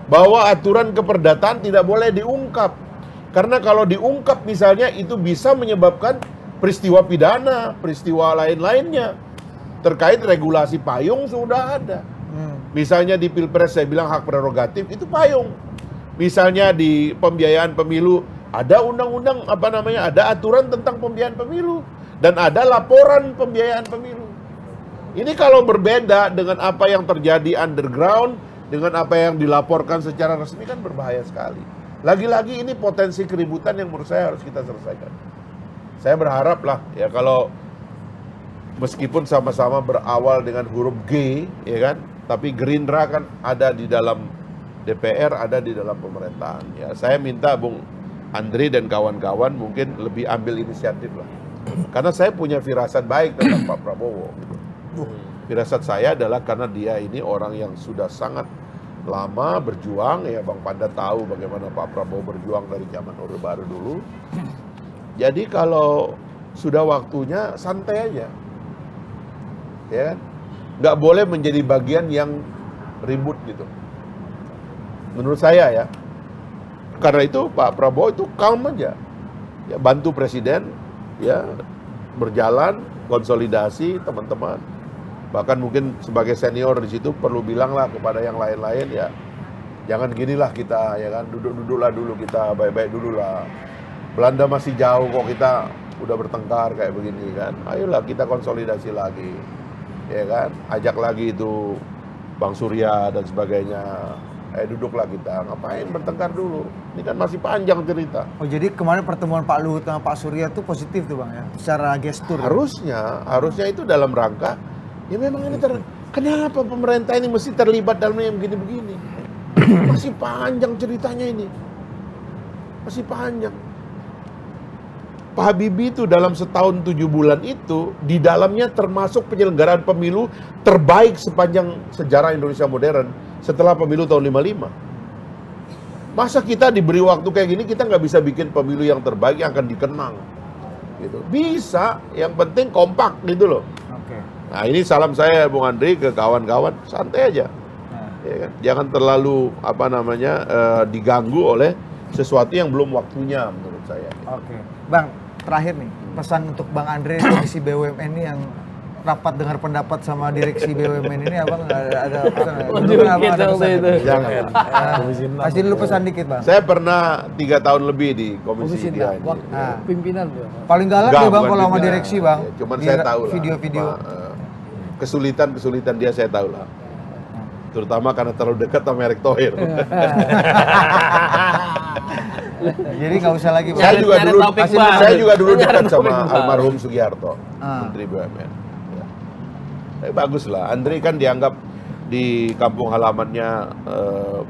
Bahwa aturan keperdataan tidak boleh diungkap. Karena kalau diungkap misalnya itu bisa menyebabkan peristiwa pidana, peristiwa lain-lainnya. Terkait regulasi payung sudah ada. Misalnya di Pilpres saya bilang hak prerogatif itu payung. Misalnya di pembiayaan pemilu ada undang-undang ada aturan tentang pembiayaan pemilu dan ada laporan pembiayaan pemilu. Ini kalau berbeda dengan apa yang terjadi underground dengan apa yang dilaporkan secara resmi kan berbahaya sekali. Lagi-lagi ini potensi keributan yang menurut saya harus kita selesaikan. Saya berharap lah ya kalau meskipun sama-sama berawal dengan huruf G ya kan, tapi Gerindra kan ada di dalam DPR, ada di dalam pemerintahan. Ya, saya minta Bung Andri dan kawan-kawan mungkin lebih ambil inisiatif lah. Karena saya punya firasat baik tentang Pak Prabowo. Firasat saya adalah karena dia ini orang yang sudah sangat lama berjuang, ya Bang Panda tahu bagaimana Pak Prabowo berjuang dari zaman Orde Baru dulu. Jadi kalau sudah waktunya santai aja, ya, nggak boleh menjadi bagian yang ribut gitu. Menurut saya ya, karena itu Pak Prabowo itu calm aja, ya, bantu presiden, ya, berjalan konsolidasi teman-teman. Bahkan mungkin sebagai senior di situ perlu bilanglah kepada yang lain-lain, ya, jangan ginilah kita, ya kan, duduk-duduklah dulu kita, baik-baik dulu lah. Belanda masih jauh kok, kita udah bertengkar kayak begini kan. Ayolah kita konsolidasi lagi, ya kan. Ajak lagi itu Bang Surya dan sebagainya. Duduklah kita, ngapain bertengkar dulu? Ini kan masih panjang cerita. Oh jadi kemarin pertemuan Pak Luhut sama Pak Surya itu positif tuh Bang ya, secara gestur. Harusnya itu dalam rangka, ya memang ini kenapa pemerintah ini mesti terlibat dalam yang begini-begini? Masih panjang ceritanya ini, masih panjang. Pak Habibie itu dalam setahun 7 bulan itu, di dalamnya termasuk penyelenggaraan pemilu terbaik sepanjang sejarah Indonesia modern setelah pemilu tahun 55. Masa kita diberi waktu kayak gini, kita nggak bisa bikin pemilu yang terbaik yang akan dikenang? Gitu. Bisa, yang penting kompak gitu loh. Oke. Nah ini salam saya Bung Andri ke kawan-kawan, santai aja. Ya kan? Jangan terlalu diganggu oleh sesuatu yang belum waktunya menurut saya. Oke. Bang, terakhir nih, pesan untuk Bang Andre Komisi BUMN ini yang rapat dengar pendapat sama direksi BUMN ini, Abang ada pesan? Jangan. Kasih dulu pesan dikit Bang. Saya pernah 3 tahun lebih di komisi dia ini. Pimpinan tuh. Paling galak Enggak, deh Bang bukan kalau sama pimpinan. direksi Bang. Ya, cuman Di saya tahu lah. video-video. Kesulitan dia saya tahu lah. Terutama karena terlalu dekat sama Erick Thohir. Jadi nggak usah lagi Bang. Saya juga dulu dekat sama almarhum Sugiharto, Menteri BUMN. Ya. Tapi bagus lah. Andri kan dianggap di kampung halamannya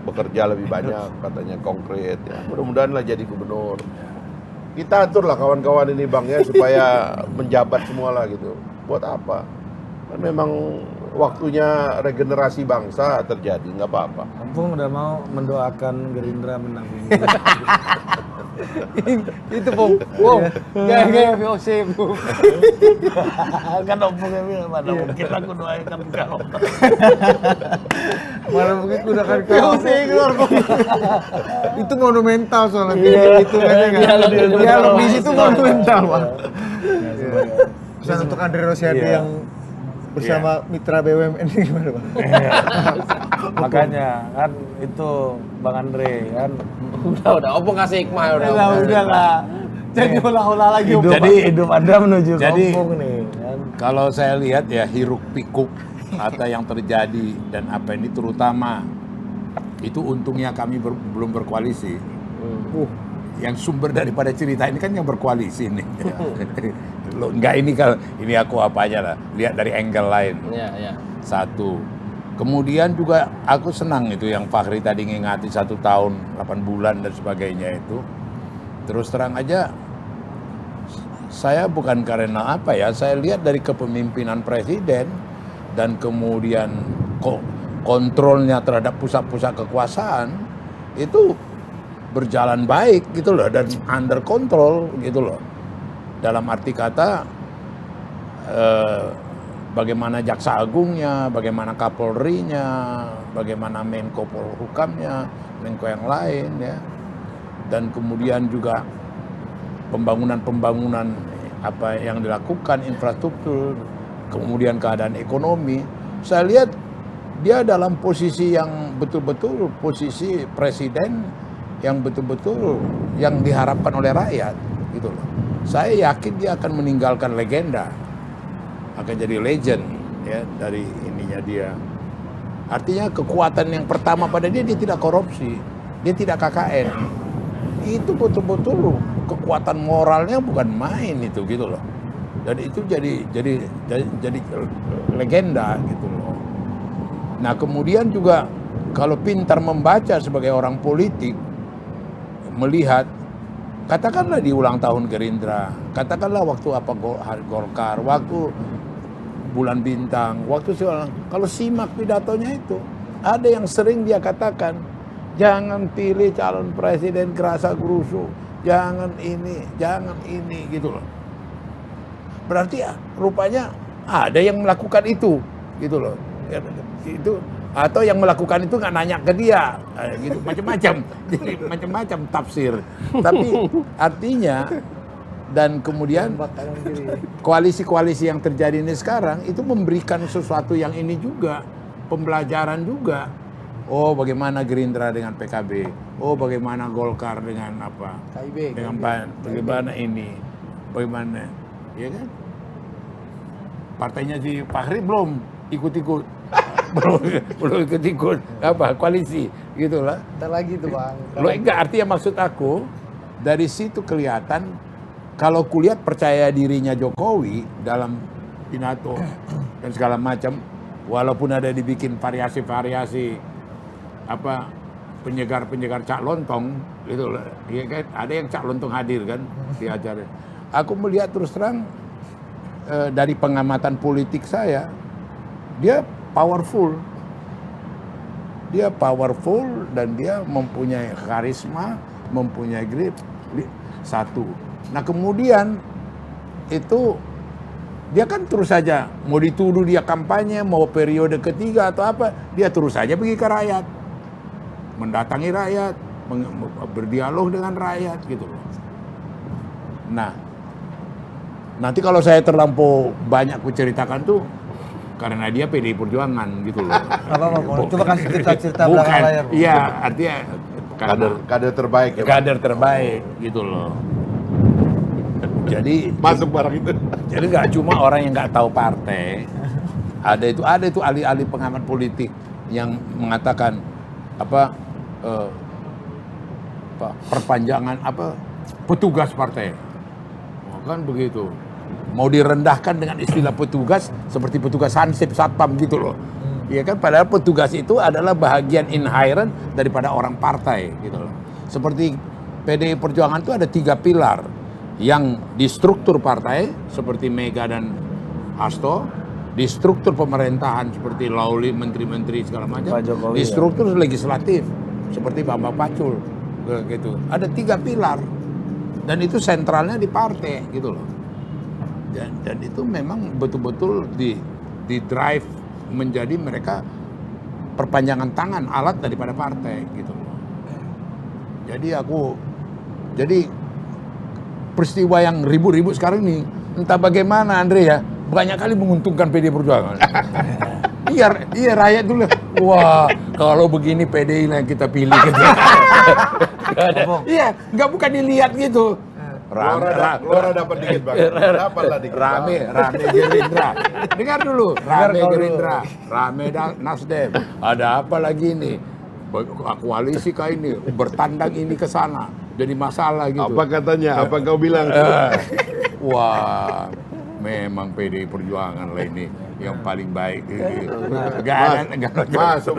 bekerja lebih banyak, katanya konkret. Ya. Mudah-mudahan lah jadi gubernur. Kita atur lah kawan-kawan ini Bang ya supaya menjabat semua lah gitu. Buat apa? Kan memang waktunya regenerasi bangsa terjadi, nggak apa-apa. Ampun udah mau mendoakan Gerindra menang ini. Itu Bung. Wow. Gaya VOC Bung. Kan Ampun yang bilang, mana mungkin aku doakan kau. Malah mungkin gunakan VOC keluar Bang. Itu monumental soalnya. Itu dialog di situ monumental Bang. Pesan untuk Andre Rosiade yang bersama mitra BUMN ini gimana Bang? Makanya kan itu Bang Andre kan. Udah, opung kasih hikmah udah. lah. Jadi olah-olah lagi Hidup Anda menuju Jadi- kampung nih kan. Kalau saya lihat ya hiruk pikuk atau yang terjadi dan apa ini terutama itu untungnya kami belum berkoalisi. Yang sumber daripada cerita ini kan yang berkoalisi nih. Loh, enggak ini kalau ini aku apa aja lah, lihat dari angle lain. Iya. Satu. Kemudian juga aku senang itu yang Fahri tadi ngingati 1 tahun, 8 bulan dan sebagainya itu. Terus terang aja, saya bukan karena apa ya, saya lihat dari kepemimpinan presiden dan kemudian kontrolnya terhadap pusat-pusat kekuasaan itu berjalan baik gitu loh dan under control gitu loh. Dalam arti kata bagaimana jaksa agungnya, bagaimana kapolrinya, bagaimana menko polhukamnya, menko yang lain ya. Dan kemudian juga pembangunan apa yang dilakukan, infrastruktur, kemudian keadaan ekonomi. Saya lihat dia dalam posisi yang betul-betul posisi presiden yang betul-betul yang diharapkan oleh rakyat gitu loh. Saya yakin dia akan meninggalkan legenda, akan jadi legend ya dari ininya dia. Artinya kekuatan yang pertama pada dia tidak korupsi, dia tidak KKN. Itu betul-betul kekuatan moralnya bukan main itu gitu loh. Dan itu jadi legenda gitu loh. Nah kemudian juga kalau pintar membaca sebagai orang politik, melihat katakanlah di ulang tahun Gerindra, katakanlah waktu apa Golkar, waktu bulan bintang, waktu seorang, kalau simak pidatonya itu, ada yang sering dia katakan, jangan pilih calon presiden kerasa gerusu, jangan ini, gitu loh. Berarti ya, rupanya ada yang melakukan itu, gitu loh. Itu atau yang melakukan itu nggak nanya ke dia, gitu, macam-macam, jadi macam-macam tafsir. Tapi artinya. Dan kemudian koalisi-koalisi yang terjadi ini sekarang itu memberikan sesuatu yang ini juga, pembelajaran juga. Oh, bagaimana Gerindra dengan PKB? Oh, bagaimana Golkar dengan apa? KIB. Dengan bagaimana ini? Bagaimana? Ya kan? Partainya si Fahri belum ikut-ikut. belum ikut-ikut apa? Koalisi gitulah. Ntar lagi tuh Bang. Lo enggak, artinya maksud aku dari situ kelihatan. Kalau kulihat percaya dirinya Jokowi dalam pidato dan segala macam, walaupun ada dibikin variasi-variasi apa penyegar cak lontong, gitu loh, ya kan? Ada yang cak lontong hadir kan di acara. Aku melihat terus terang dari pengamatan politik saya, dia powerful dan dia mempunyai karisma, mempunyai grip satu. Nah kemudian itu dia kan terus saja mau dituduh dia kampanye, mau periode ketiga atau apa, dia terus saja pergi ke rakyat, mendatangi rakyat, berdialog dengan rakyat gitu loh. Nah, nanti kalau saya terlampau banyak kuceritakan tuh karena dia PDI Perjuangan gitu loh. Apa-apa, coba kasih cerita-cerita belakang layar. Iya, artinya Kader terbaik ya. kader terbaik gitu loh. Jadi Masuk barang itu. Jadi nggak cuma orang yang nggak tahu partai, ada itu ahli-ahli pengamat politik yang mengatakan perpanjangan petugas partai, kan begitu. Mau direndahkan dengan istilah petugas seperti petugas hansip satpam gitu loh. Ya kan, padahal petugas itu adalah bahagian inherent daripada orang partai gitu loh. Seperti PDI Perjuangan itu ada 3 pilar. Yang di struktur partai seperti Mega dan Hasto, di struktur pemerintahan seperti Lauli, menteri-menteri segala macam, di struktur legislatif seperti Bambang Pacul, gitu. Ada 3 pilar dan itu sentralnya di partai gitu loh. Dan itu memang betul-betul di drive menjadi mereka perpanjangan tangan, alat daripada partai gitu loh. Jadi peristiwa yang ribut-ribut sekarang ini, entah bagaimana Andre ya, banyak kali menguntungkan PDI Perjuangan. iya rakyat dulu. Wah, kalau begini PDI lah yang kita pilih gitu. Iya, nggak bukan dilihat gitu. Lora dapat dikit Bang. Dapatlah dikit. Rame Gerindra. Dengar dulu, rame Gerindra, rame Nasdem. Ada apa lagi ini? Koalisi kayak ini, bertandang ini ke sana. Jadi masalah gitu. Apa katanya? Apa kau bilang? Wah, memang PDI Perjuangan lah ini yang paling baik. Masuk.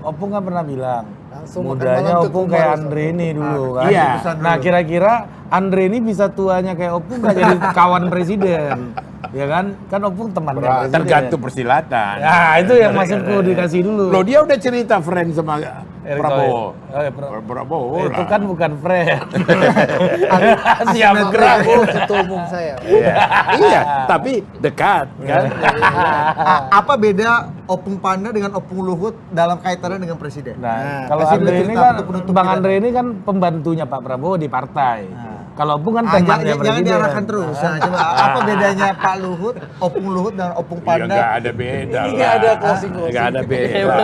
Opung kan pernah bilang, Langsung mudanya makan Opung malam kayak tuh Andre ini dulu kan. Iya. Nah kira-kira Andre ini bisa tuanya kayak Opung nggak jadi kawan presiden, ya kan? Kan Opung temannya presiden. Tergantung persilatan. Nah itu yang masukku dikasih dulu. Loh, dia udah cerita friend sama Erick Prabowo. Thohir. Prabowo. Itu lah. kan bukan friend. Siap Siap gerak ketua umum saya. Iya, tapi dekat kan. Apa beda Opung Panda dengan Opung Luhut dalam kaitannya dengan presiden? Nah, kalau kasih Andre cerita ini kan, untuk penutup Bang kita. Andre ini kan pembantunya Pak Prabowo di partai. Kalau Opung kan Jangan temannya presiden. diarahkan terus. Nah, coba apa bedanya Pak Luhut, Opung Luhut dan Opung Iya, Panda? nggak ada beda. Ini nggak ada closing. Nggak ada beda.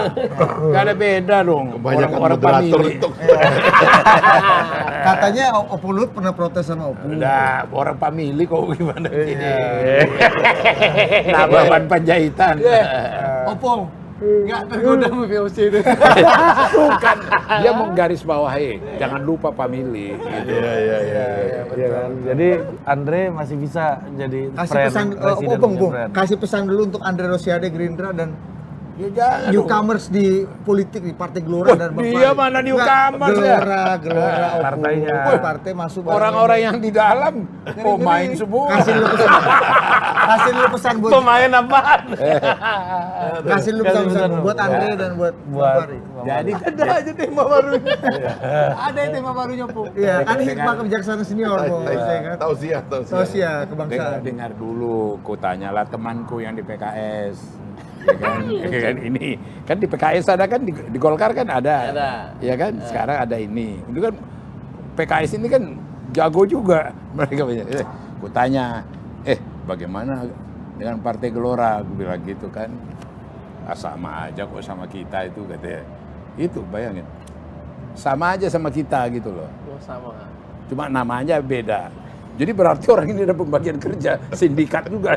Nggak ada beda dong. Kebanyakan Orang moderator family. untuk Katanya Opung Luhut pernah protes sama Opung. Udah, orang family kok gimana sini. Nama Ban Panjaitan. Opung, nggak tergoda sama VOC itu. Bukan, dia mau garis bawahi, jangan lupa family. Gitu. Iya kan? Jadi Andre masih bisa jadi Kasih friend pesan presiden Opung, punya Bung. friend. Kasih pesan dulu untuk Andre Rosiade Gerindra dan Ya jangan. newcomers di politik di Partai Gelora Wah, dan Bang dia Fahri. mana Enggak, newcomers ya? Gelora, Partainya. Partai masuk bareng. Orang-orang yang di dalam pemain Ngeri-ngeri. semua. Kasih lu pesan. Kasih lu pesan buat Pemain apaan? kasih lu pesan buat Andre dan buat Bang Fahri. Jadi Ada aja tema barunya. Ada tema barunya, Po. Iya, kan hikmah kebijaksanaan senior, Bos. Ya kan? Tausiah. Sosial kebangsaan. dengar dulu, ku tanyalah temanku yang di PKS. Ya kan? Ya kan? Ini kan di PKS ada kan di Golkar kan ada. Ada. Ya kan? Sekarang ada ini. Itu kan PKS ini kan jago juga mereka banyak. Ku tanya, bagaimana dengan Partai Gelora? Aku bilang gitu kan. Ah, sama aja kok sama kita itu katanya. Itu bayangin. Sama aja sama kita gitu loh. Oh, sama. Cuma namanya beda. Jadi berarti orang ini ada pembagian kerja, sindikat juga.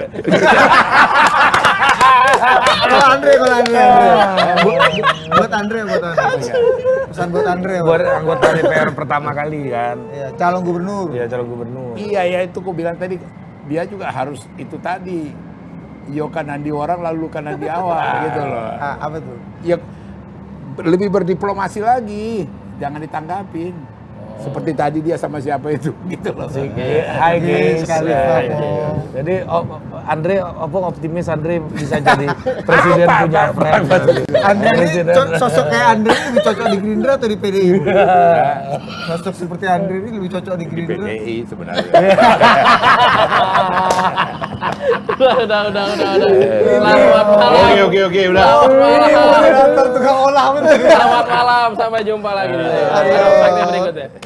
Kalau Andre. Buat Andre. Pesan buat Andre. Buat anggota DPR pertama kali kan. Iya, calon gubernur. Iya, calon gubernur. Iya ya itu aku bilang tadi, dia juga harus itu tadi. Yo kanan di orang lalu kanan di awak gitu loh. Apa tuh? Ya lebih berdiplomasi lagi, jangan ditanggapin. Seperti tadi dia sama siapa itu gitu loh. Hai guys. Sekali, Hai. Opung. Jadi Andre, Opung optimis Andre bisa jadi presiden punya friend. Andre ini Presiden. sosok kayak Andre ini lebih cocok di Gerindra atau di PDI? Sosok seperti Andre ini lebih cocok di Di Gerindra. PDI sebenarnya. Udah. Selamat malam. Oke, udah. Ini moderator tukang olah bener. Selamat malam. Sampai jumpa lagi di Perspektif berikutnya.